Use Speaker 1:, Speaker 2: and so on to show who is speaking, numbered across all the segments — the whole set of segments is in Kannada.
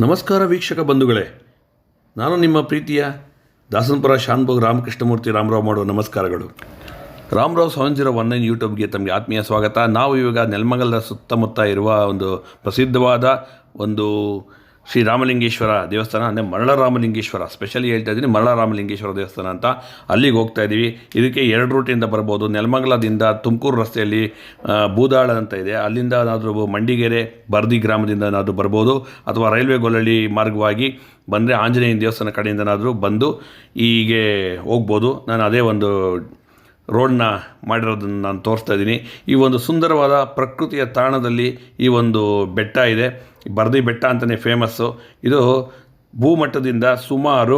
Speaker 1: ನಮಸ್ಕಾರ ವೀಕ್ಷಕ ಬಂಧುಗಳೇ, ನಾನು ನಿಮ್ಮ ಪ್ರೀತಿಯ ದಾಸನಪುರ ಶಾನ್ಭೋಗ್ ರಾಮಕೃಷ್ಣಮೂರ್ತಿ ರಾಮರಾವ್ ಮಾಡುವ ನಮಸ್ಕಾರಗಳು. ರಾಮರಾವ್ 701 ಯೂಟ್ಯೂಬ್ಗೆ ತಮಗೆ ಆತ್ಮೀಯ ಸ್ವಾಗತ. ನಾವು ಇವಾಗ ನೆಲಮಂಗಲದ ಸುತ್ತಮುತ್ತ ಇರುವ ಒಂದು ಪ್ರಸಿದ್ಧವಾದ ಒಂದು ಶ್ರೀ ರಾಮಲಿಂಗೇಶ್ವರ ದೇವಸ್ಥಾನ, ಅಂದರೆ ಮರಳರಾಮಲಿಂಗೇಶ್ವರ, ಸ್ಪೆಷಲಿ ಹೇಳ್ತಾ ಇದ್ದೀನಿ ಮರಳರಾಮಲಿಂಗೇಶ್ವರ ದೇವಸ್ಥಾನ ಅಂತ. ಅಲ್ಲಿಗೆ ಹೋಗ್ತಾ ಇದ್ದೀವಿ. ಇದಕ್ಕೆ 2 ರೂಟಿಂದ ಬರ್ಬೋದು. ನೆಲಮಂಗಲದಿಂದ ತುಮಕೂರು ರಸ್ತೆಯಲ್ಲಿ ಬೂದಾಳ ಅಂತ ಇದೆ, ಅಲ್ಲಿಂದ ಏನಾದರೂ ಮಂಡಿಗೆರೆ ಬರ್ದಿ ಗ್ರಾಮದಿಂದ ಏನಾದರೂ ಬರ್ಬೋದು, ಅಥವಾ ರೈಲ್ವೆ ಗೊಲ್ಲಳ್ಳಿ ಮಾರ್ಗವಾಗಿ ಬಂದರೆ ಆಂಜನೇಯನ ದೇವಸ್ಥಾನ ಕಡೆಯಿಂದನಾದರೂ ಬಂದು ಹೀಗೆ ಹೋಗ್ಬೋದು. ನಾನು ಅದೇ ಒಂದು ರೋಡನ್ನ ಮಾಡಿರೋದನ್ನು ನಾನು ತೋರಿಸ್ತಾ ಇದ್ದೀನಿ. ಈ ಒಂದು ಸುಂದರವಾದ ಪ್ರಕೃತಿಯ ತಾಣದಲ್ಲಿ ಈ ಒಂದು ಬೆಟ್ಟ ಇದೆ. ಬರ್ದಿ ಬೆಟ್ಟ ಅಂತಲೇ ಫೇಮಸ್ಸು. ಇದು ಭೂಮಟ್ಟದಿಂದ ಸುಮಾರು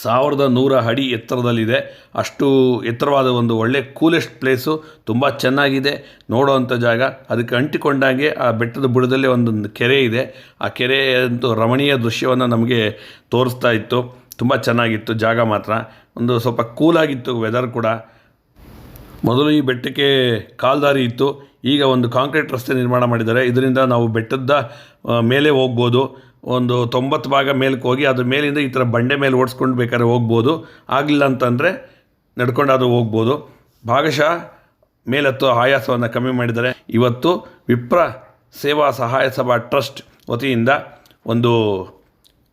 Speaker 1: 1100 ಅಡಿ ಎತ್ತರದಲ್ಲಿದೆ. ಅಷ್ಟು ಎತ್ತರವಾದ ಒಂದು ಒಳ್ಳೆ ಕೂಲೆಸ್ಟ್ ಪ್ಲೇಸು, ತುಂಬ ಚೆನ್ನಾಗಿದೆ ನೋಡೋವಂಥ ಜಾಗ. ಅದಕ್ಕೆ ಅಂಟಿಕೊಂಡಾಗೆ ಆ ಬೆಟ್ಟದ ಬುಡದಲ್ಲೇ ಒಂದೊಂದು ಕೆರೆ ಇದೆ. ಆ ಕೆರೆ ಅಂತೂ ರಮಣೀಯ ದೃಶ್ಯವನ್ನು ನಮಗೆ ತೋರಿಸ್ತಾ ಇತ್ತು. ತುಂಬ ಚೆನ್ನಾಗಿತ್ತು ಜಾಗ ಮಾತ್ರ. ಒಂದು ಸ್ವಲ್ಪ ಕೂಲಾಗಿತ್ತು ವೆದರ್ ಕೂಡ. ಮೊದಲು ಈ ಬೆಟ್ಟಕ್ಕೆ ಕಾಲ್ದಾರಿ ಇತ್ತು, ಈಗ ಒಂದು ಕಾಂಕ್ರೀಟ್ ರಸ್ತೆ ನಿರ್ಮಾಣ ಮಾಡಿದ್ದಾರೆ. ಇದರಿಂದ ನಾವು ಬೆಟ್ಟದ ಮೇಲೆ ಹೋಗ್ಬೋದು. ಒಂದು 90 ಭಾಗ ಮೇಲಕ್ಕೆ ಹೋಗಿ ಅದ್ರ ಮೇಲಿಂದ ಈ ಥರ ಬಂಡೆ ಮೇಲೆ ಓಡಿಸ್ಕೊಂಡು ಬೇಕಾದ್ರೆ ಹೋಗ್ಬೋದು. ಆಗಲಿಲ್ಲ ಅಂತಂದರೆ ನಡ್ಕೊಂಡಾದರೂ ಹೋಗ್ಬೋದು. ಭಾಗಶಃ ಮೇಲತ್ತು ಆಯಾಸವನ್ನು ಕಮ್ಮಿ ಮಾಡಿದ್ದಾರೆ. ಇವತ್ತು ವಿಪ್ರ ಸೇವಾ ಸಹಾಯ ಸಭಾ ಟ್ರಸ್ಟ್ ವತಿಯಿಂದ ಒಂದು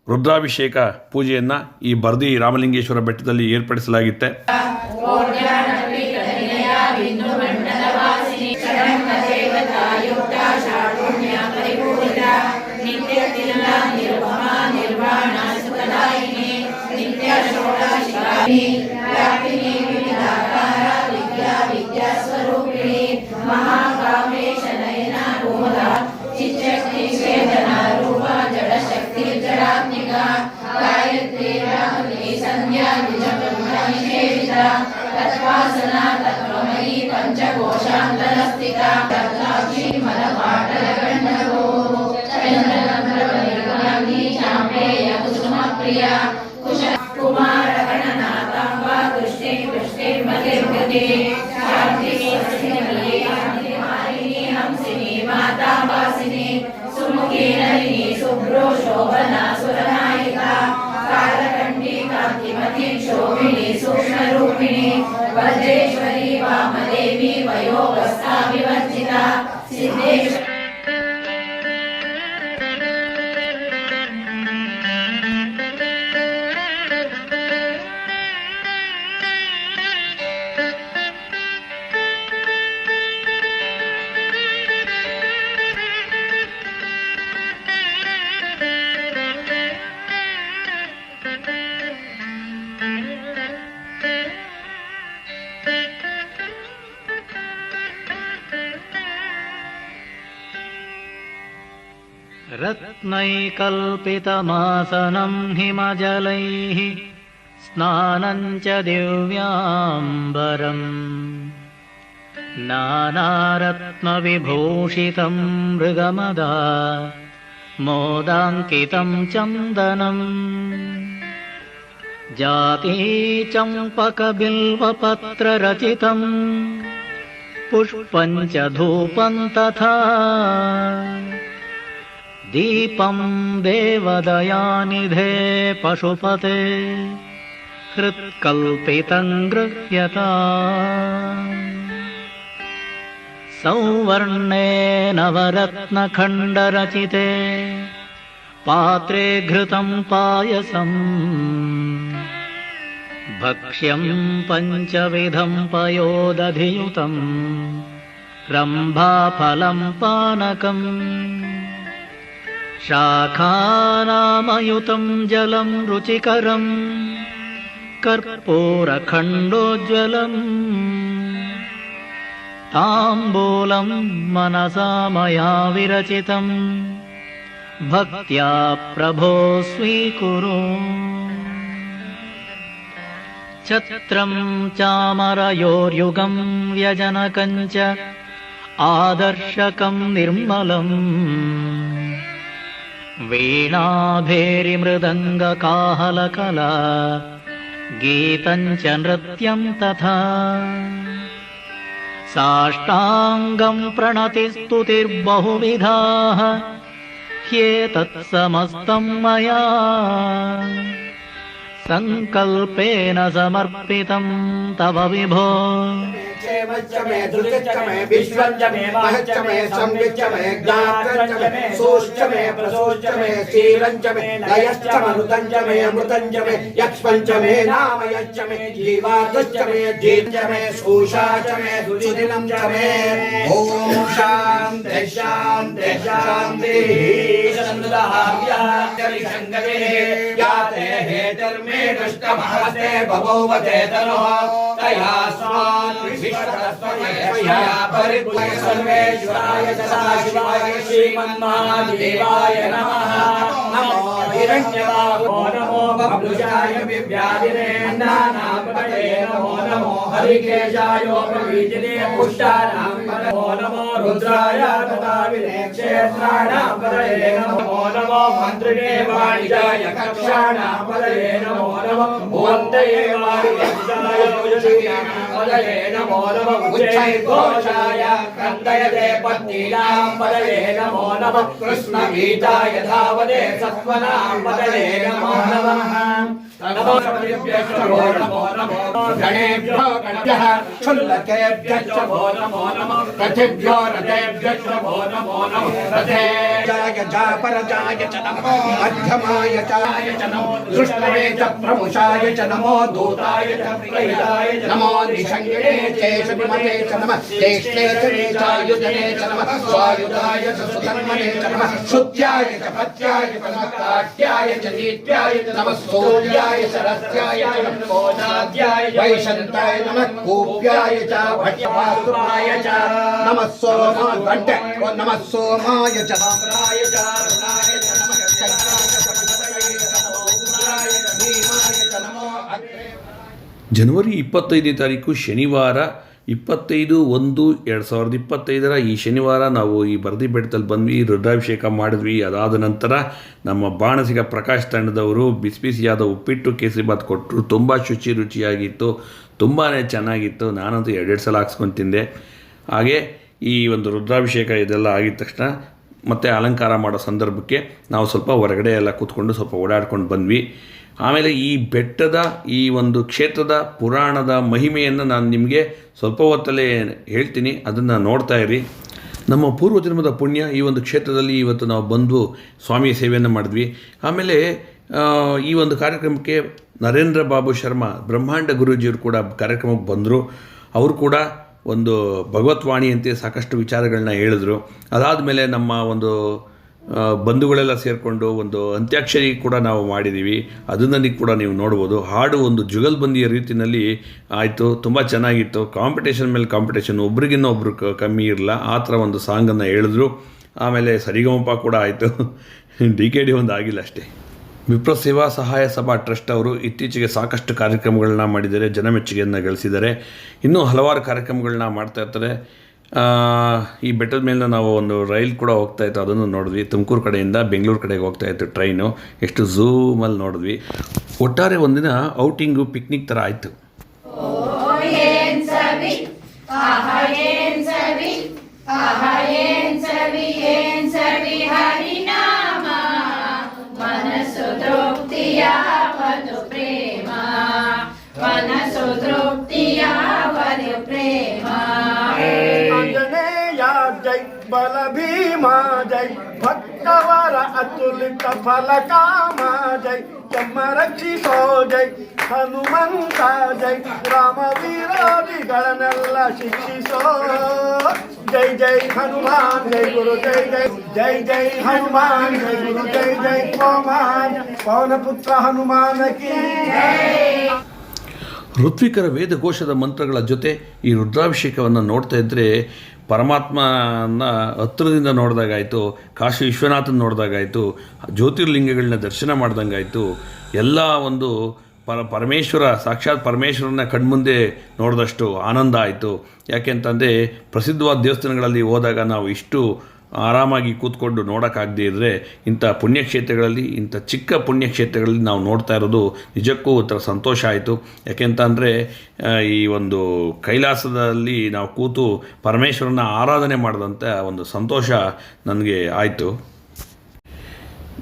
Speaker 1: ರುದ್ರಾಭಿಷೇಕ ಪೂಜೆಯನ್ನು ಈ ಬರ್ದಿ ರಾಮಲಿಂಗೇಶ್ವರ ಬೆಟ್ಟದಲ್ಲಿ ಏರ್ಪಡಿಸಲಾಗಿತ್ತೆ.
Speaker 2: वज्रेश्वरी वामदेवी वयोवस्था विवर्जिता सिद्धेश्वरी
Speaker 3: रत्नैकल्पितमासनं हिमजलैः स्नानं च दिव्याम्बरम् नानारत्नविभूषितं मृगमदा मोदाङ्कितं चन्दनम् जातीचम्पकबिल्वपत्ररचितं पुष्पं च धूपं तथा दीपं देवदयानिधे पशुपते हृत्कल्पितं गृह्यता सौवर्णे नवरत्नखण्डरचिते पात्रे घृतं पायसम् भक्ष्यं पञ्चविधं पयोदधियुतं रम्भाफलं पानकम् शाखानामयुतं जलं रुचिकरं कर्पूरखण्डोज्ज्वलम् ताम्बूलं मनसा मया विरचितं भक्त्या प्रभो स्वीकुरु छत्रं चामरयोर्युगं व्यजनकं च आदर्शकं निर्मलम् वीणाभेरिमृदङ्गकाहलकला गीतं च नृत्यं तथा साष्टाङ्गं प्रणतिस्तुतिर्बहुविधाः ह्येतत् समस्तं मया सङ्कल्पेन समर्पितं तव विभो
Speaker 4: क्षेमश्च मे धृतिश्च मे विश्वञ्च मे महश्च मे संविच्च मे ज्ञात्रञ्च मे सोश्च मे प्रसोश्च मे क्षीरञ्च मे लयश्च मरुतञ्च मे अमृतञ्च मे यक्ष्मञ्च मे नामयश्च मे जीवातश्च मे जीवञ्च मे शोषा च मे सुदिनं च मे ॐ शान्ति शान्ति शान्तिः शन्दहाव्याशङ्गरे याते हेतर्मे दुष्टमहस्ते बभूवते तनोः तया स्वान् सर्वेश्वराय सदाशिवाय श्रीमन्महादेवाय नमः नमो हिरण्यबाहो नमो बभुजाय विव्याधिरेण्डानापतये नमो नमो हरिकेशायोपवीतिने पुष्टानां नमो नमो रुद्राय तथा विनेक्षेत्राणां पतये नमो नमो मन्त्रिणे वाणिजाय कक्षाणां पतये नमो नमो भुवन्तये वाणिजाय पदये नमो नमः उच्चैर्घोषाय क्रन्दयते पत्नीनां पदये नमो नमः कृष्णगीताय धावते सत्त्वनां पदये नमो नमः नमो नमो नमो गणेभ्यो गणभ्यः क्षुल्लकेभ्यश्च भो नमो नमः रथेभ्यो रथेभ्यश्च भो नमो नमः रथेजाय जापरजाय च नमो मध्यमाय च नमो दृष्टवे च प्रमुषाय च नमो दूताय च प्रहिताय च नमो निषङ्गिणे चेश विमते च नमः ज्येष्ठे च नेचायुधने च नमः स्वायुधाय च सुधर्मणे च नमः शुद्ध्याय च पत्याय च नमः काट्याय च नीत्याय च नमः सूर्याय सरस्याय च नमो नाद्याय वैशन्ताय नमः कूप्याय च भट्टवासुराय च नमः सोमाय नमः सोमाय च रामराय च रुणाय च नमः चन्द्राय च पृथ्वये च नमो उग्राय च भीमाय च नमो अग्रे
Speaker 1: ಜನವರಿ 25ನೇ ತಾರೀಕು ಶನಿವಾರ 25/1/2025 ಈ ಶನಿವಾರ ನಾವು ಈ ಬರದಿ ಬೆಟ್ಟದಲ್ಲಿ ಬಂದ್ವಿ, ರುದ್ರಾಭಿಷೇಕ ಮಾಡಿದ್ವಿ. ಅದಾದ ನಂತರ ನಮ್ಮ ಬಾಣಸಿಗ ಪ್ರಕಾಶ್ ತಂಡದವರು ಬಿಸಿ ಬಿಸಿಯಾದ ಉಪ್ಪಿಟ್ಟು ಕೇಸರಿಬಾತ್ ಕೊಟ್ಟರು. ತುಂಬ ರುಚಿಯಾಗಿತ್ತು, ತುಂಬಾ ಚೆನ್ನಾಗಿತ್ತು. ನಾನಂತೂ 2 ಸಲ ಹಾಕ್ಸ್ಕೊಂಡು ತಿಂದೆ. ಹಾಗೆ ಈ ಒಂದು ರುದ್ರಾಭಿಷೇಕ ಇದೆಲ್ಲ ಆಗಿದ ತಕ್ಷಣ ಮತ್ತು ಅಲಂಕಾರ ಮಾಡೋ ಸಂದರ್ಭಕ್ಕೆ ನಾವು ಸ್ವಲ್ಪ ಹೊರಗಡೆ ಎಲ್ಲ ಕೂತ್ಕೊಂಡು ಸ್ವಲ್ಪ ಓಡಾಡ್ಕೊಂಡು ಬಂದ್ವಿ. ಆಮೇಲೆ ಈ ಬೆಟ್ಟದ ಈ ಒಂದು ಕ್ಷೇತ್ರದ ಪುರಾಣದ ಮಹಿಮೆಯನ್ನು ನಾನು ನಿಮಗೆ ಸ್ವಲ್ಪ ಹೊತ್ತಲ್ಲೇ ಹೇಳ್ತೀನಿ, ಅದನ್ನು ನೋಡ್ತಾ ಇರಿ. ನಮ್ಮ ಪೂರ್ವಜನ್ಮದ ಪುಣ್ಯ ಈ ಒಂದು ಕ್ಷೇತ್ರದಲ್ಲಿ ಇವತ್ತು ನಾವು ಬಂದು ಸ್ವಾಮಿಯ ಸೇವೆಯನ್ನು ಮಾಡಿದ್ವಿ. ಆಮೇಲೆ ಈ ಒಂದು ಕಾರ್ಯಕ್ರಮಕ್ಕೆ ನರೇಂದ್ರ ಬಾಬು ಶರ್ಮಾ ಬ್ರಹ್ಮಾಂಡ ಗುರೂಜಿಯವರು ಕೂಡ ಕಾರ್ಯಕ್ರಮಕ್ಕೆ ಬಂದರು. ಅವರು ಕೂಡ ಒಂದು ಭಗವತ್ವಾಣಿಯಂತೆ ಸಾಕಷ್ಟು ವಿಚಾರಗಳನ್ನ ಹೇಳಿದ್ರು. ಅದಾದಮೇಲೆ ನಮ್ಮ ಒಂದು ಬಂಧುಗಳೆಲ್ಲ ಸೇರಿಕೊಂಡು ಒಂದು ಅಂತ್ಯಾಕ್ಷರಿ ಕೂಡ ನಾವು ಮಾಡಿದ್ದೀವಿ. ಅದನ್ನು ಕೂಡ ನೀವು ನೋಡ್ಬೋದು. ಹಾಡು ಒಂದು ಜುಗಲ್ಬಂದಿಯ ರೀತಿಯಲ್ಲಿ ಆಯಿತು, ತುಂಬ ಚೆನ್ನಾಗಿತ್ತು. ಕಾಂಪಿಟೇಷನ್ ಮೇಲೆ ಕಾಂಪಿಟೇಷನ್, ಒಬ್ರಿಗಿನ್ನ ಒಬ್ರು ಕಮ್ಮಿ ಇರಲ್ಲ, ಆ ಥರ ಒಂದು ಸಾಂಗನ್ನು ಹೇಳಿದ್ರು. ಆಮೇಲೆ ಸರಿಗಮಪ ಕೂಡ ಆಯಿತು. DKD ಒಂದು ಆಗಿಲ್ಲ ಅಷ್ಟೇ. ವಿಪ್ರ ಸೇವಾ ಸಹಾಯ ಸಭಾ ಟ್ರಸ್ಟ್ ಅವರು ಇತ್ತೀಚೆಗೆ ಸಾಕಷ್ಟು ಕಾರ್ಯಕ್ರಮಗಳನ್ನ ಮಾಡಿದ್ದಾರೆ, ಜನಮೆಚ್ಚುಗೆಯನ್ನು ಗಳಿಸಿದ್ದಾರೆ. ಇನ್ನೂ ಹಲವಾರು ಕಾರ್ಯಕ್ರಮಗಳನ್ನ ಮಾಡ್ತಾಯಿರ್ತಾರೆ. ಈ ಬೆಟ್ಟದ ಮೇಲೆ ನಾವು ಒಂದು ರೈಲ್ ಕೂಡ ಹೋಗ್ತಾಯಿತ್ತು, ಅದನ್ನು ನೋಡಿದ್ವಿ. ತುಮಕೂರು ಕಡೆಯಿಂದ ಬೆಂಗಳೂರು ಕಡೆಗೆ ಹೋಗ್ತಾಯಿತ್ತು ಟ್ರೈನು. ಎಷ್ಟು ಝೂಮಲ್ಲಿ ನೋಡಿದ್ವಿ. ಒಟ್ಟಾರೆ ಒಂದಿನ ಔಟಿಂಗು ಪಿಕ್ನಿಕ್ ಥರ ಆಯಿತು.
Speaker 2: ಮನಸ್ಸು ತೃಪ್ತಿಯಾವದು ಪ್ರೇಮ, ಮನಸ್ಸು ತೃಪ್ತಿಯಾವದು ಪ್ರೇಮ.
Speaker 4: ಆಂಜನೇಯ ಜೈ, ಬಲ ಭೀಮಾ ಜೈ, ಭಕ್ತವರ ಅತುಲಿತ ಫಲ ಕಾಮ ಜೈ, ಜನ್ಮ ರಕ್ಷಿಸೋ ಜೈ, ಹನುಮಂತ ಜೈ, ರಾಮ ವಿರೋಧಿಗಳನ್ನೆಲ್ಲ ಶಿಕ್ಷಿಸೋ. ಜೈ ಜೈ ಹನುಮಾನ್ ಜೈ ಗುರು ಜೈ ಜೈ, ಜೈ ಜೈ ಹನುಮಾನ್ ಜೈ ಗುರು ಜೈ ಜೈ ಪವಮಾನ್ ಪವನಪುತ್ರ ಹನುಮಾನ ಕೀ ಜೈ.
Speaker 1: ಋತ್ವಿಕರ ವೇದಘೋಷದ ಮಂತ್ರಗಳ ಜೊತೆ ಈ ರುದ್ರಾಭಿಷೇಕವನ್ನು ನೋಡ್ತಾ ಇದ್ದರೆ ಪರಮಾತ್ಮನ ಹತ್ತಿರದಿಂದ ನೋಡಿದಾಗಾಯಿತು, ಕಾಶಿ ವಿಶ್ವನಾಥನ ನೋಡಿದಾಗಾಯಿತು, ಜ್ಯೋತಿರ್ಲಿಂಗಗಳನ್ನ ದರ್ಶನ ಮಾಡ್ದಂಗಾಯಿತು. ಎಲ್ಲ ಒಂದು ಪರಮೇಶ್ವರ, ಸಾಕ್ಷಾತ್ ಪರಮೇಶ್ವರನ ಕಣ್ಮುಂದೆ ನೋಡಿದಷ್ಟು ಆನಂದ ಆಯಿತು. ಯಾಕೆಂತಂದರೆ ಪ್ರಸಿದ್ಧವಾದ ದೇವಸ್ಥಾನಗಳಲ್ಲಿ ಹೋದಾಗ ನಾವು ಇಷ್ಟು ಆರಾಮಾಗಿ ಕೂತ್ಕೊಂಡು ನೋಡೋಕ್ಕಾಗದೇ ಇದ್ದರೆ ಇಂಥ ಪುಣ್ಯಕ್ಷೇತ್ರಗಳಲ್ಲಿ, ಇಂಥ ಚಿಕ್ಕ ಪುಣ್ಯಕ್ಷೇತ್ರಗಳಲ್ಲಿ ನಾವು ನೋಡ್ತಾ ಇರೋದು ನಿಜಕ್ಕೂ ಒಂಥರ ಸಂತೋಷ ಆಯಿತು. ಯಾಕೆಂತಂದರೆ ಈ ಒಂದು ಕೈಲಾಸದಲ್ಲಿ ನಾವು ಕೂತು ಪರಮೇಶ್ವರನ ಆರಾಧನೆ ಮಾಡಿದಂಥ ಒಂದು ಸಂತೋಷ ನನಗೆ ಆಯಿತು.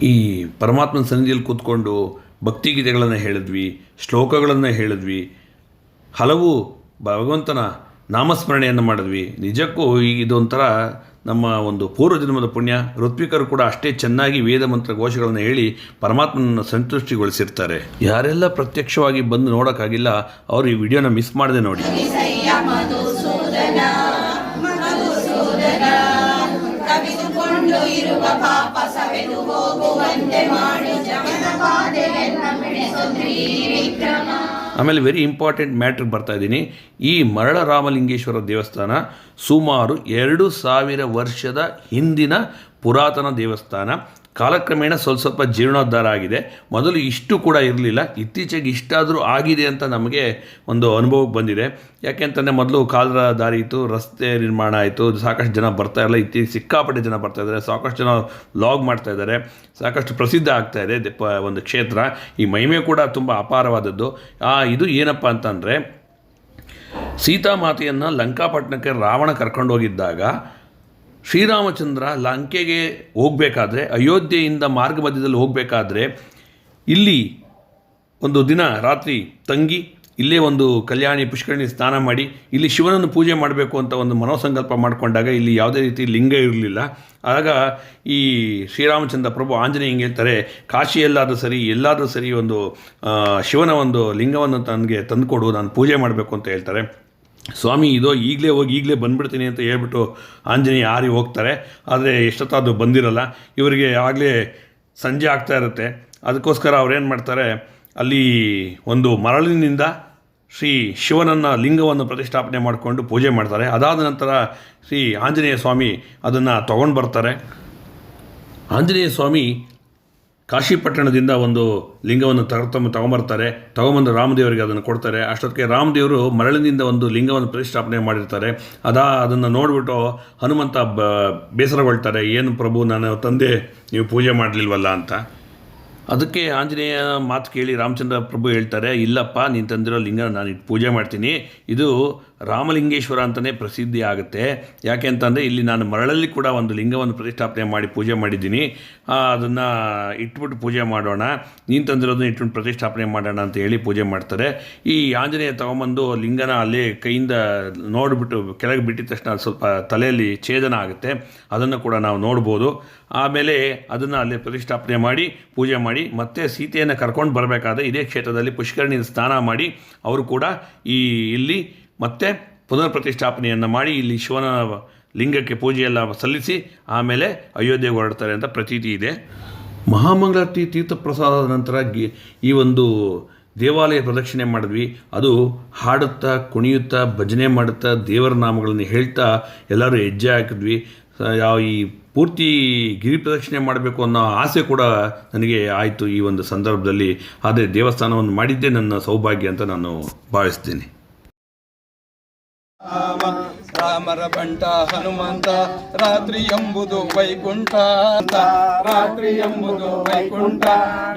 Speaker 1: ಈ ಪರಮಾತ್ಮನ ಸನ್ನಿಧಿಯಲ್ಲಿ ಕೂತ್ಕೊಂಡು ಭಕ್ತಿಗೀತೆಗಳನ್ನು ಹೇಳಿದ್ವಿ, ಶ್ಲೋಕಗಳನ್ನು ಹೇಳಿದ್ವಿ, ಹಲವು ಭಗವಂತನ ನಾಮಸ್ಮರಣೆಯನ್ನು ಮಾಡಿದ್ವಿ. ನಿಜಕ್ಕೂ ಇದೊಂಥರ ನಮ್ಮ ಒಂದು ಪೂರ್ವಜನ್ಮದ ಪುಣ್ಯ. ಋತ್ವಿಕರು ಕೂಡ ಅಷ್ಟೇ ಚೆನ್ನಾಗಿ ವೇದ ಮಂತ್ರ ಘೋಷಗಳನ್ನು ಹೇಳಿ ಪರಮಾತ್ಮನನ್ನು ಸಂತುಷ್ಟಿಗೊಳಿಸಿರ್ತಾರೆ. ಯಾರೆಲ್ಲ ಪ್ರತ್ಯಕ್ಷವಾಗಿ ಬಂದು ನೋಡೋಕ್ಕಾಗಿಲ್ಲ ಅವರು ಈ ವಿಡಿಯೋನ ಮಿಸ್ ಮಾಡದೆ ನೋಡಿ.
Speaker 2: ಕವಿದುಕೊಂಡು ಇರುವ ಪಾಪ ಸವೆದು ಹೋಗುವಂತೆ ಮಾಡು ಜಗದ ಬಾಧೆಯನ್ನು ಬಿಡಿಸು ತ್ರಿವಿಕ್ರಮ.
Speaker 1: ಆಮೇಲೆ ವೆರಿ ಇಂಪಾರ್ಟೆಂಟ್ ಮ್ಯಾಟ್ರಿಗೆ ಬರ್ತಾ ಇದ್ದೀನಿ. ಈ ಮರಳ ರಾಮಲಿಂಗೇಶ್ವರ ದೇವಸ್ಥಾನ ಸುಮಾರು 2000 ವರ್ಷದ ಹಿಂದಿನ ಪುರಾತನ ದೇವಸ್ಥಾನ. ಕಾಲಕ್ರಮೇಣ ಸ್ವಲ್ಪ ಜೀರ್ಣೋದ್ಧಾರ ಆಗಿದೆ. ಮೊದಲು ಇಷ್ಟು ಕೂಡ ಇರಲಿಲ್ಲ, ಇತ್ತೀಚೆಗೆ ಇಷ್ಟಾದರೂ ಆಗಿದೆ ಅಂತ ನಮಗೆ ಒಂದು ಅನುಭವಕ್ಕೆ ಬಂದಿದೆ. ಯಾಕೆಂತಂದರೆ ಮೊದಲು ಕಾಲರ ದಾರಿ ಇತ್ತು, ರಸ್ತೆ ನಿರ್ಮಾಣ ಆಯಿತು, ಸಾಕಷ್ಟು ಜನ ಬರ್ತಾಯಿರಲ್ಲ. ಇತ್ತೀಚೆಗೆ ಸಿಕ್ಕಾಪಟ್ಟೆ ಜನ ಬರ್ತಾಯಿದ್ದಾರೆ, ಸಾಕಷ್ಟು ಜನ ವ್ಲಾಗ್ ಮಾಡ್ತಾಯಿದ್ದಾರೆ, ಸಾಕಷ್ಟು ಪ್ರಸಿದ್ಧ ಆಗ್ತಾಯಿದೆ ಒಂದು ಕ್ಷೇತ್ರ. ಈ ಮಹಿಮೆ ಕೂಡ ತುಂಬ ಅಪಾರವಾದದ್ದು. ಇದು ಏನಪ್ಪ ಅಂತಂದರೆ, ಸೀತಾಮಾತೆಯನ್ನು ಲಂಕಾಪಟ್ಟಣಕ್ಕೆ ರಾವಣ ಕರ್ಕೊಂಡು ಹೋಗಿದ್ದಾಗ ಶ್ರೀರಾಮಚಂದ್ರ ಲಂಕೆಗೆ ಹೋಗಬೇಕಾದ್ರೆ, ಅಯೋಧ್ಯೆಯಿಂದ ಮಾರ್ಗ ಮಧ್ಯದಲ್ಲಿ ಹೋಗಬೇಕಾದ್ರೆ ಇಲ್ಲಿ ಒಂದು ದಿನ ರಾತ್ರಿ ತಂಗಿ ಇಲ್ಲೇ ಒಂದು ಕಲ್ಯಾಣಿ ಪುಷ್ಕರಣಿ ಸ್ನಾನ ಮಾಡಿ ಇಲ್ಲಿ ಶಿವನನ್ನು ಪೂಜೆ ಮಾಡಬೇಕು ಅಂತ ಒಂದು ಮನೋಸಂಕಲ್ಪ ಮಾಡಿಕೊಂಡಾಗ ಇಲ್ಲಿ ಯಾವುದೇ ರೀತಿ ಲಿಂಗ ಇರಲಿಲ್ಲ. ಆಗ ಈ ಶ್ರೀರಾಮಚಂದ್ರ ಪ್ರಭು ಆಂಜನೇಯ ಹಿಂಗೆ ಹೇಳ್ತಾರೆ, ಕಾಶಿಯಲ್ಲಾದರೂ ಸರಿ ಎಲ್ಲಾದರೂ ಸರಿ ಒಂದು ಶಿವನ ಒಂದು ಲಿಂಗವನ್ನು ನನಗೆ ತಂದುಕೊಡು, ನಾನು ಪೂಜೆ ಮಾಡಬೇಕು ಅಂತ ಹೇಳ್ತಾರೆ. ಸ್ವಾಮಿ ಇದೋ ಈಗಲೇ ಹೋಗಿ ಈಗಲೇ ಬಂದುಬಿಡ್ತೀನಿ ಅಂತ ಹೇಳ್ಬಿಟ್ಟು ಆಂಜನೇಯ ಹಾರಿ ಹೋಗ್ತಾರೆ. ಆದರೆ ಎಷ್ಟೊತ್ತಾದರೂ ಬಂದಿರಲ್ಲ. ಇವರಿಗೆ ಆಗಲೇ ಸಂಜೆ ಆಗ್ತಾ ಇರುತ್ತೆ. ಅದಕ್ಕೋಸ್ಕರ ಅವ್ರೇನು ಮಾಡ್ತಾರೆ, ಅಲ್ಲಿ ಒಂದು ಮರಳಿನಿಂದ ಶ್ರೀ ಶಿವನನ್ನು ಲಿಂಗವನ್ನು ಪ್ರತಿಷ್ಠಾಪನೆ ಮಾಡಿಕೊಂಡು ಪೂಜೆ ಮಾಡ್ತಾರೆ. ಅದಾದ ನಂತರ ಶ್ರೀ ಆಂಜನೇಯ ಸ್ವಾಮಿ ಅದನ್ನು ತೊಗೊಂಡು ಬರ್ತಾರೆ. ಆಂಜನೇಯ ಸ್ವಾಮಿ ಕಾಶಿಪಟ್ಟಣದಿಂದ ಒಂದು ಲಿಂಗವನ್ನು ತಗೊಂಬರ್ತಾರೆ. ತಗೊಂಬಂದು ರಾಮದೇವರಿಗೆ ಅದನ್ನು ಕೊಡ್ತಾರೆ. ಅಷ್ಟೊತ್ತಿಗೆ ರಾಮದೇವರು ಮರಳಿನಿಂದ ಒಂದು ಲಿಂಗವನ್ನು ಪ್ರತಿಷ್ಠಾಪನೆ ಮಾಡಿರ್ತಾರೆ. ಅದನ್ನು ನೋಡಿಬಿಟ್ಟು ಹನುಮಂತ ಬೇಸರಗೊಳ್ತಾರೆ, ಏನು ಪ್ರಭು ನಾನು ತಂದೆ ನೀವು ಪೂಜೆ ಮಾಡಲಿಲ್ವಲ್ಲ ಅಂತ. ಅದಕ್ಕೆ ಆಂಜನೇಯ ಮಾತು ಕೇಳಿ ರಾಮಚಂದ್ರ ಪ್ರಭು ಹೇಳ್ತಾರೆ, ಇಲ್ಲಪ್ಪ ನೀನು ತಂದಿರೋ ಲಿಂಗ ನಾನು ಇಟ್ಟು ಪೂಜೆ ಮಾಡ್ತೀನಿ, ಇದು ರಾಮಲಿಂಗೇಶ್ವರ ಅಂತಲೇ ಪ್ರಸಿದ್ಧಿ ಆಗುತ್ತೆ. ಯಾಕೆ ಅಂತಂದರೆ ಇಲ್ಲಿ ನಾನು ಮರಳಲ್ಲಿ ಕೂಡ ಒಂದು ಲಿಂಗವನ್ನು ಪ್ರತಿಷ್ಠಾಪನೆ ಮಾಡಿ ಪೂಜೆ ಮಾಡಿದ್ದೀನಿ, ಅದನ್ನು ಇಟ್ಬಿಟ್ಟು ಪೂಜೆ ಮಾಡೋಣ, ನೀನು ತಂದಿರೋದನ್ನ ಇಟ್ಬಿಟ್ಟು ಪ್ರತಿಷ್ಠಾಪನೆ ಮಾಡೋಣ ಅಂತ ಹೇಳಿ ಪೂಜೆ ಮಾಡ್ತಾರೆ. ಈ ಆಂಜನೇಯ ತೊಗೊಂಬಂದು ಲಿಂಗನ ಅಲ್ಲೇ ಕೈಯಿಂದ ನೋಡಿಬಿಟ್ಟು ಕೆಳಗೆ ಬಿಟ್ಟಿದ ತಕ್ಷಣ ಸ್ವಲ್ಪ ತಲೆಯಲ್ಲಿ ಛೇದನ ಆಗುತ್ತೆ, ಅದನ್ನು ಕೂಡ ನಾವು ನೋಡ್ಬೋದು. ಆಮೇಲೆ ಅದನ್ನು ಅಲ್ಲೇ ಪ್ರತಿಷ್ಠಾಪನೆ ಮಾಡಿ ಪೂಜೆ ಮಾಡಿ ಮತ್ತೆ ಸೀತೆಯನ್ನು ಕರ್ಕೊಂಡು ಬರಬೇಕಾದ್ರೆ ಇದೇ ಕ್ಷೇತ್ರದಲ್ಲಿ ಪುಷ್ಕರಣಿಯಲ್ಲಿ ಸ್ನಾನ ಮಾಡಿ ಅವರು ಕೂಡ ಇಲ್ಲಿ ಮತ್ತೆ ಪುನರ್ ಪ್ರತಿಷ್ಠಾಪನೆಯನ್ನು ಮಾಡಿ ಇಲ್ಲಿ ಶಿವನ ಲಿಂಗಕ್ಕೆ ಪೂಜೆಯೆಲ್ಲ ಸಲ್ಲಿಸಿ ಆಮೇಲೆ ಅಯೋಧ್ಯೆಗೆ ಹೊರಡ್ತಾರೆ ಅಂತ ಪ್ರತೀತಿ ಇದೆ. ಮಹಾಮಂಗಳಾರತಿ ತೀರ್ಥ ಪ್ರಸಾದದ ನಂತರ ಈ ಒಂದು ದೇವಾಲಯ ಪ್ರದಕ್ಷಿಣೆ ಮಾಡಿದ್ವಿ. ಅದು ಹಾಡುತ್ತಾ ಕುಣಿಯುತ್ತಾ ಭಜನೆ ಮಾಡುತ್ತಾ ದೇವರ ನಾಮಗಳನ್ನು ಹೇಳ್ತಾ ಎಲ್ಲರೂ ಹೆಜ್ಜೆ ಹಾಕಿದ್ವಿ. ಈ ಪೂರ್ತಿ ಗಿರಿ ಪ್ರದಕ್ಷಿಣೆ ಮಾಡಬೇಕು ಅನ್ನೋ ಆಸೆ ಕೂಡ ನನಗೆ ಆಯಿತು ಈ ಒಂದು ಸಂದರ್ಭದಲ್ಲಿ. ಆದರೆ ದೇವಸ್ಥಾನವನ್ನು ಮಾಡಿದ್ದೇ ನನ್ನ ಸೌಭಾಗ್ಯ ಅಂತ ನಾನು ಭಾವಿಸ್ತೀನಿ.
Speaker 5: ರಾಮರ ಬಂಟ ಹನುಮಂತ, ರಾತ್ರಿ ಎಂಬುದು ವೈಕುಂಠ, ರಾತ್ರಿ ಎಂಬುದು ವೈಕುಂಠ.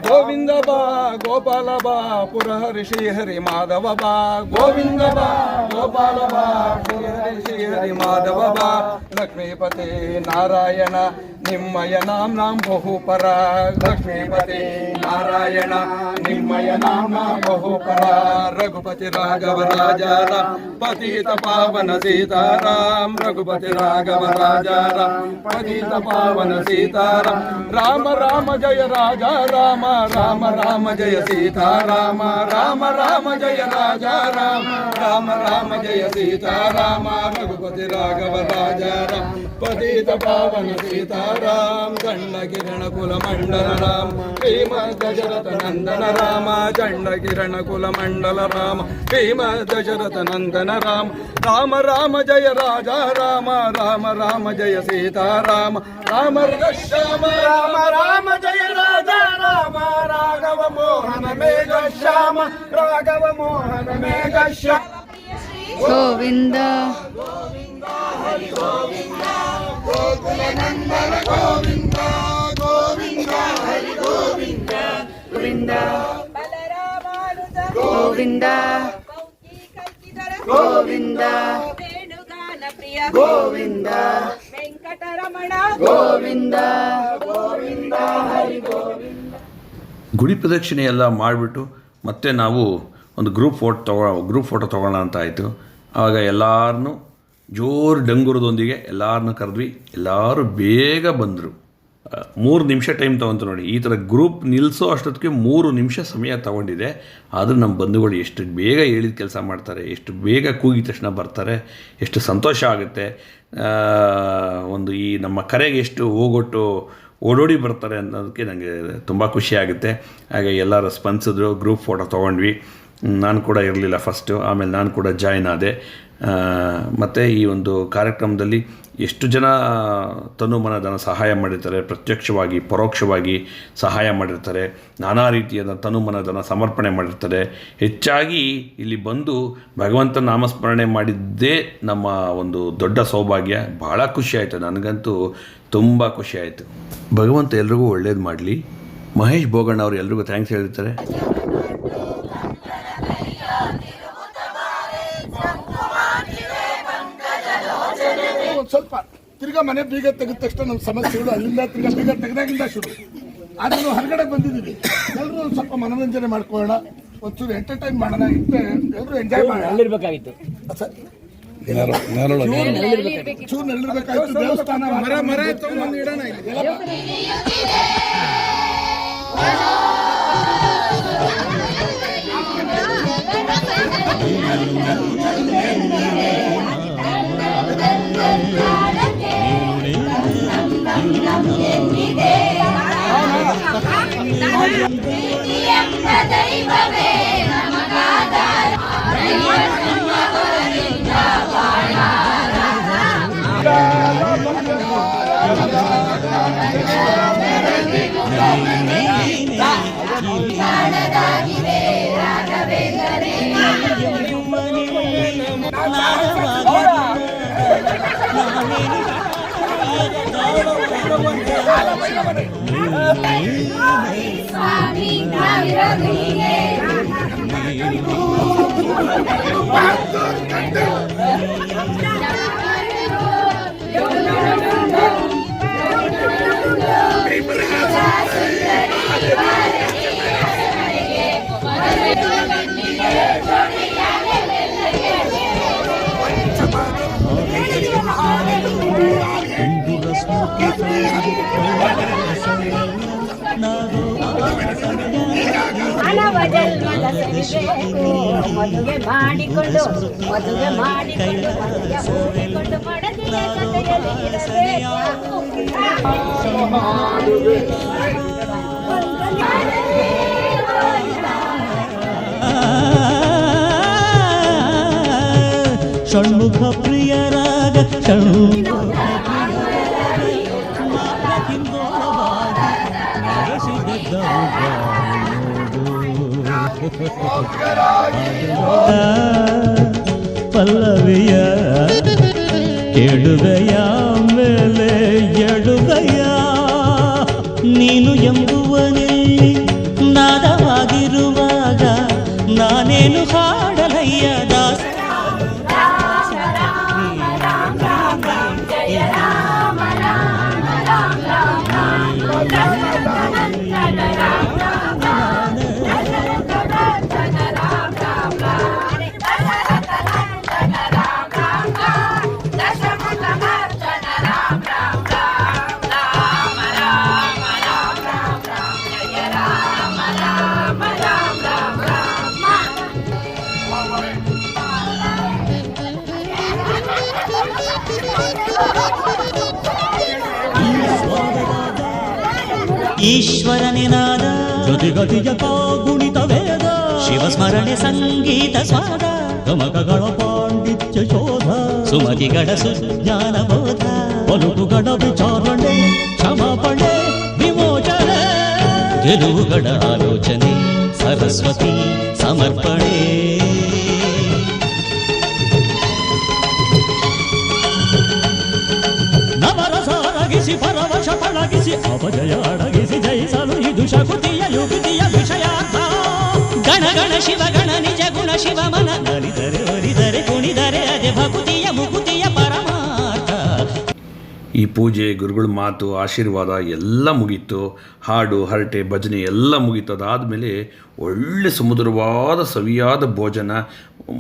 Speaker 5: ಗೋವಿಂದ ಬಾ ಗೋಪಾಲ ಬಾ ಪುರಹರಿ ಶ್ರೀಹರಿ ಮಾಧವ ಬಾ, ಗೋವಿಂದ ಬಾ ಗೋಪಾಲ ಬಾ ಪುರಹರಿ ಶ್ರೀಹರಿ ಮಾಧವ ಬಾ. ಲಕ್ಷ್ಮೀಪತಿ ನಾರಾಯಣ ನಿಮ್ಮಯ ನಾಂ ಬಹುಪರ, ಲಕ್ಷ್ಮೀಪತಿ ನಾರಾಯಣ ನಿಮ್ಮಯ ನಾಮ ಬಹುಪರ. ರಘುಪತಿ ರಾಘವ ರಾಜ ರಾಮ ಪತಿತ ಪಾವನ ಸೀತಾರಾಮ್, ರಘುಪತಿ ರಾಘವ ರಾಜ ರಾಮ ಪತಿತ ಪಾವನ ಸೀತಾರಾಮ್. ರಾಮ ರಾಮ ಜಯ ರಾಜ ರಾಮ, ರಾಮ ರಾಮ ಜಯ ಸೀತಾರಾಮ, ರಾಮ ರಾಮ ಜಯ ರಾಜ ರಾಮ, ರಾಮ ರಾಮ ಜಯ ಸೀತಾರಾಮ. ರಘುಪತಿ ರಾಘವ ರಾಜ ರಾಮ ಪತಿತ ಪಾವನ ಸೀತಾರಾಮ್. ಚಂಡ ಕಿರಣ ಕುಲ ಮಂಡಲ ರಾಮ ಭೀಮ ದಶರಥ ನಂದನ ರಾಮ, ಚಂಡ ಕಿರಣ ಕುಲ ಮಂಡಲ ರಾಮ ಭೀಮ ದಶರಥ ನಂದನ ರಾಮ. ರಾಮ ರಾಮ ಜಯ ರಾಜ ರಾಮ, ರಾಮ ರಾಮ ಜಯ ಸೀತಾರಾಮ, ರಾಮ ಶ್ಯಾಮ ರಾಮ ರಾಮ ಜಯ ರಾಜ ರಾಮ. ರಾಘವ ಮೋಹನ ಮೇಘ ಶ್ಯಾಮ, ರಾಘವ ಮೋಹನ ಮೇಘ ಶ್ಯಾಮ.
Speaker 2: ಗೋವಿಂದ
Speaker 5: ಹರಿ ಗೋವಿಂದ ಗೋಕುಲ ನಂದನ ಗೋವಿಂದ, ಗೋವಿಂದ ಹರಿ ಗೋವಿಂದ
Speaker 2: ಗೋವಿಂದ ಗೋವಿಂದ ಗೋವಿಂದ ವೇಣುಗಾನ ಪ್ರಿಯ ಗೋವಿಂದ ವೆಂಕಟರಮಣ ರಮಣ ಗೋವಿಂದ
Speaker 1: ಗುಡಿ ಪ್ರದಕ್ಷಿಣೆ ಎಲ್ಲ ಮಾಡಿಬಿಟ್ಟು ಮತ್ತೆ ನಾವು ಒಂದು ಗ್ರೂಪ್ ಫೋಟೋ ತೊಗೊಳ್ಳೋಣ ಅಂತ ಆಯಿತು. ಆವಾಗ ಎಲ್ಲರನ್ನೂ ಜೋರು ಡಂಗುರದೊಂದಿಗೆ ಎಲ್ಲರನ್ನೂ ಕರೆದ್ವಿ. ಎಲ್ಲರೂ ಬೇಗ ಬಂದರು. 3 ನಿಮಿಷ ಟೈಮ್ ತೊಗೊಂತು ನೋಡಿ. ಈ ಥರ ಗ್ರೂಪ್ ನಿಲ್ಲಿಸೋ ಅಷ್ಟೊತ್ತಿಗೆ 3 ನಿಮಿಷ ಸಮಯ ತೊಗೊಂಡಿದೆ. ಆದರೂ ನಮ್ಮ ಬಂಧುಗಳು ಎಷ್ಟು ಬೇಗ ಹೇಳಿದ ಕೆಲಸ ಮಾಡ್ತಾರೆ, ಎಷ್ಟು ಬೇಗ ಕೂಗಿದ ತಕ್ಷಣ ಬರ್ತಾರೆ, ಎಷ್ಟು ಸಂತೋಷ ಆಗುತ್ತೆ. ಒಂದು ಈ ನಮ್ಮ ಕರೆಗೆ ಎಷ್ಟು ಹೋಗೊಟ್ಟು ಓಡೋಡಿ ಬರ್ತಾರೆ ಅನ್ನೋದಕ್ಕೆ ನನಗೆ ತುಂಬ ಖುಷಿಯಾಗುತ್ತೆ. ಹಾಗೆ ಎಲ್ಲರೂ ಸ್ಪಂದಿಸಿದ್ರು. ಗ್ರೂಪ್ ಫೋಟೋ ತೊಗೊಂಡ್ವಿ. ನಾನು ಕೂಡ ಇರಲಿಲ್ಲ ಫಸ್ಟು, ಆಮೇಲೆ ನಾನು ಕೂಡ ಜಾಯ್ನ್ ಆದೆ. ಮತ್ತು ಈ ಒಂದು ಕಾರ್ಯಕ್ರಮದಲ್ಲಿ ಎಷ್ಟು ಜನ ತನು ಮನ ಧನ ಸಹಾಯ ಮಾಡಿರ್ತಾರೆ, ಪ್ರತ್ಯಕ್ಷವಾಗಿ ಪರೋಕ್ಷವಾಗಿ ಸಹಾಯ ಮಾಡಿರ್ತಾರೆ, ನಾನಾ ರೀತಿಯಾದ ತನು ಮನ ಧನ ಸಮರ್ಪಣೆ ಮಾಡಿರ್ತಾರೆ. ಹೆಚ್ಚಾಗಿ ಇಲ್ಲಿ ಬಂದು ಭಗವಂತ ನಾಮಸ್ಮರಣೆ ಮಾಡಿದ್ದೇ ನಮ್ಮ ಒಂದು ದೊಡ್ಡ ಸೌಭಾಗ್ಯ. ಭಾಳ ಖುಷಿಯಾಯಿತು, ನನಗಂತೂ ತುಂಬ ಖುಷಿಯಾಯಿತು. ಭಗವಂತ ಎಲ್ರಿಗೂ ಒಳ್ಳೇದು ಮಾಡಲಿ. ಮಹೇಶ್ ಬೋಗಣ್ಣ ಅವರು ಎಲ್ರಿಗೂ ಥ್ಯಾಂಕ್ಸ್ ಹೇಳಿರ್ತಾರೆ.
Speaker 6: ಸ್ವಲ್ಪ ತಿರ್ಗಾ ಮನೆ ಬೀಗ ತೆಗೆದ ತಕ್ಷಣ ನಮ್ಮ ಸಮಸ್ಯೆಗಳು ಅಲ್ಲಿಂದ ತಿರ್ಗಾ ಬೀಗ ತೆಗೆದಾಗಿಂದ ಶುರು. ಆದ್ರೂ ಹೊರಗಡೆ ಬಂದಿದ್ದೀವಿ, ಎಲ್ಲರೂ ಒಂದು ಸ್ವಲ್ಪ ಮನೋರಂಜನೆ ಮಾಡ್ಕೊಳ್ಳೋಣ, ಒಂಚೂರು ಎಂಟರ್ಟೈನ್ ಮಾಡೋಣ, ಎಲ್ಲರೂ ಎಂಜಾಯ್ ಮಾಡೋಣ.
Speaker 4: ಅಲ್ಲಿರ್ಬೇಕಾಗಿತ್ತು
Speaker 6: ಚೂರು ನೆಲ್ಲಿರ್ಬೇಕಾಯ್ತು. ದೇವಸ್ಥಾನ ಮರ ತಗೊಂಡು ಇಡೋಣ.
Speaker 2: ದೈವವೇ ನಮಗಾಧಾರ ಸ್ವಾಮಿ ಮಾನವ ಜನ್ಮದ ಸರಿಬೇಕು ಮದುವೆ ಮಾಡಿಕೊಂಡು ಹೋಗಿಕೊಂಡು ಮಡದಿಯ ಕಥೆಯಲ್ಲಿ ಇರಬೇಕು.
Speaker 3: ಷಣ್ಮುಖ ಪ್ರಿಯರಾಗ ಪಲ್ಲವಿಯ ಎಡುಗಯ ಮೇಲೆ ಎಡುಗಯ ನೀನು ಎಂಬುವನಲ್ಲಿ ನಾದವಾಗಿರುವಾಗ ನಾನೇನು ಹಾಡಲಯ್ಯ ದಾಸ ಈಶ್ವರನಿನಾದ ಜೊತೆಗತಿಯ ಗುಣಿತ ವೇದ ಶಿವಸ್ಮರಣೆ ಸಂಗೀತ ಸ್ವಾದ ಗಮಕಗಳ ಪಾಂಡಿತ್ಯ ಶೋಧ ಸುಮತಿಗಳ ಸುಜ್ಞಾನ ಬೋಧ ಬಲುಟುಗಳ ವಿಚಾರಣೆ ಕ್ಷಮಾಪಣೆ ವಿಮೋಚನೆ ಗೆಲುವುಗಳ ಆಲೋಚನೆ ಸರಸ್ವತಿ ಸಮರ್ಪಣೆ ನವರಸಾರಗಿಸಿ ಪರವಶ ಪಳಗಿಸಿ ಅಪಜಯ ಅಡಗಿಸಿ ಜಯಿಸಲು ಇದು ಶಕುತಿಯ ಯುಗತಿಯ ವಿಷಯಾರ್ಥ ಗಣ ಗಣ ಶಿವ ಗಣ ನಿಜ ಗುಣ ಶಿವ ಮನ ನಲಿದರೆ ಒಲಿದರೆ ಕುಣಿದರೆ ಅದೇ ಭಕುತಿಯ ಮುಕುತಿಯ ಪರಮಾರ್ಥ.
Speaker 1: ಈ ಪೂಜೆ, ಗುರುಗಳ ಮಾತು, ಆಶೀರ್ವಾದ ಎಲ್ಲ ಮುಗೀತು. ಹಾಡು, ಹರಟೆ, ಭಜನೆ ಎಲ್ಲ ಮುಗೀತು. ಅದಾದಮೇಲೆ ಒಳ್ಳೆ ಸುಮಧುರವಾದ ಸವಿಯಾದ ಭೋಜನ,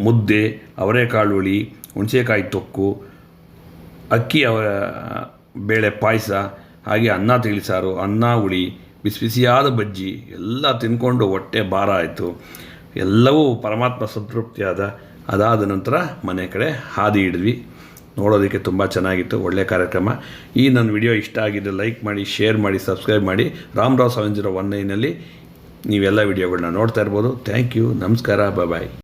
Speaker 1: ಮುದ್ದೆ, ಅವರೆಕಾಳು ಹುಳಿ, ಹುಣಸೆಕಾಯಿ ತೊಕ್ಕು, ಅಕ್ಕಿ ಬೇಳೆ ಪಾಯಸ, ಹಾಗೆ ಅನ್ನ ತಿಳಿಸಾರು, ಅನ್ನ ಹುಳಿ, ಬಿಸಿ ಬಿಸಿಯಾದ ಬಜ್ಜಿ ಎಲ್ಲ ತಿಂದ್ಕೊಂಡು ಹೊಟ್ಟೆ ಭಾರ ಆಯಿತು. ಎಲ್ಲವೂ ಪರಮಾತ್ಮ ಸಂತೃಪ್ತಿಯಾದ. ಅದಾದ ನಂತರ ಮನೆ ಕಡೆ ಹಾದಿ ಹಿಡಿದ್ವಿ. ನೋಡೋದಕ್ಕೆ ತುಂಬ ಚೆನ್ನಾಗಿತ್ತು, ಒಳ್ಳೆಯ ಕಾರ್ಯಕ್ರಮ. ಈ ನನ್ನ ವಿಡಿಯೋ ಇಷ್ಟ ಆಗಿದ್ದರೆ ಲೈಕ್ ಮಾಡಿ, ಶೇರ್ ಮಾಡಿ, ಸಬ್ಸ್ಕ್ರೈಬ್ ಮಾಡಿ. ರಾಮರಾವ್ 7019ನಲ್ಲಿ ನೀವೆಲ್ಲ ವಿಡಿಯೋಗಳನ್ನ ನೋಡ್ತಾ ಇರ್ಬೋದು. ಥ್ಯಾಂಕ್ ಯು, ನಮಸ್ಕಾರ, ಬಾಯ್.